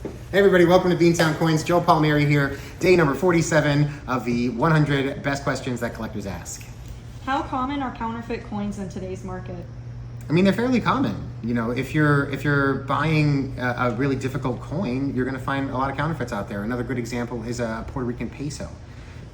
Hey everybody, welcome to Beantown Coins. Joe Palmieri here. Day number 47 of the 100 best questions that collectors ask. How common are counterfeit coins in today's market? I mean, they're fairly common. You know, if you're buying a really difficult coin, you're going to find a lot of counterfeits out there. Another good example is a Puerto Rican peso.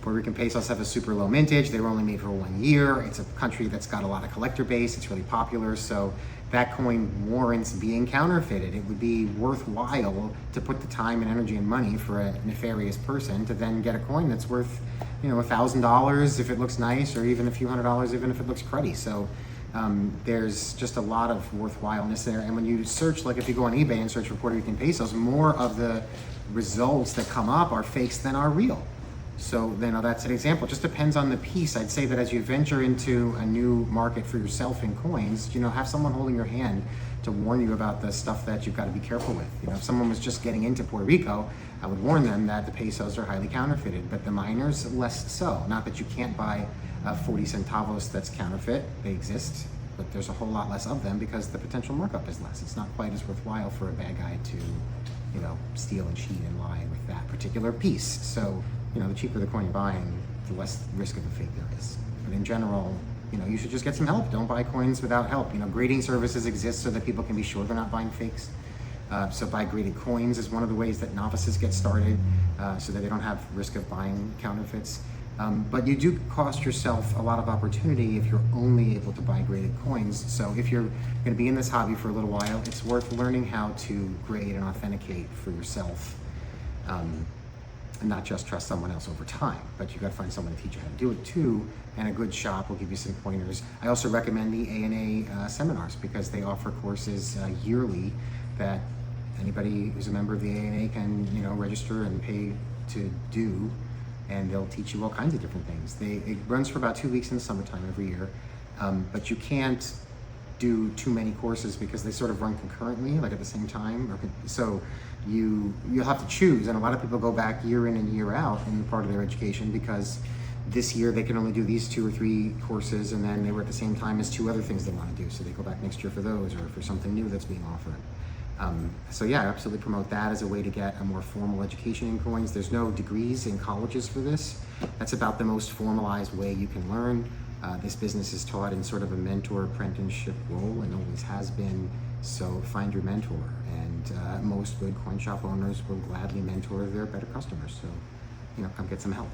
Puerto Rican pesos have a super low mintage. They were only made for 1 year. It's a country that's got a lot of collector base. It's really popular. So that coin warrants being counterfeited. It would be worthwhile to put the time and energy and money for a nefarious person to then get a coin that's worth, $1,000 if it looks nice, or even a few $100s even if it looks cruddy. So there's just a lot of worthwhileness there. And when you search, like if you go on eBay and search for Puerto Rican pesos, more of the results that come up are fakes than are real. So that's an example. It just depends on the piece. I'd say that as you venture into a new market for yourself in coins, have someone holding your hand to warn you about the stuff that you've got to be careful with. If someone was just getting into Puerto Rico, I would warn them that the pesos are highly counterfeited, but the miners less so. Not that you can't buy 40 centavos that's counterfeit. They exist, but there's a whole lot less of them because the potential markup is less. It's not quite as worthwhile for a bad guy to steal and cheat and lie with that particular piece. So the cheaper the coin you're buying, the less risk of a fake there is. But in general, you should just get some help. Don't buy coins without help. Grading services exist so that people can be sure they're not buying fakes. So buy graded coins is one of the ways that novices get started, so that they don't have risk of buying counterfeits. But you do cost yourself a lot of opportunity if you're only able to buy graded coins. So if you're going to be in this hobby for a little while, it's worth learning how to grade and authenticate for yourself. And not just trust someone else over time, but you got to find someone to teach you how to do it too, and a good shop will give you some pointers. I also recommend the ANA seminars because they offer courses yearly that anybody who's a member of the ANA can register and pay to do, and they'll teach you all kinds of different things. It runs for about 2 weeks in the summertime every year, but you can't do too many courses because they sort of run concurrently, like at the same time. So you'll have to choose, and a lot of people go back year in and year out in part of their education because this year they can only do these 2 or 3 courses, and then they were at the same time as 2 other things they want to do, so they go back next year for those or for something new that's being offered. So yeah, I absolutely promote that as a way to get a more formal education in coins. There's no degrees in colleges for this. That's about the most formalized way you can learn. This business is taught in sort of a mentor apprenticeship role and always has been, so find your mentor. And most good coin shop owners will gladly mentor their better customers. So, come get some help.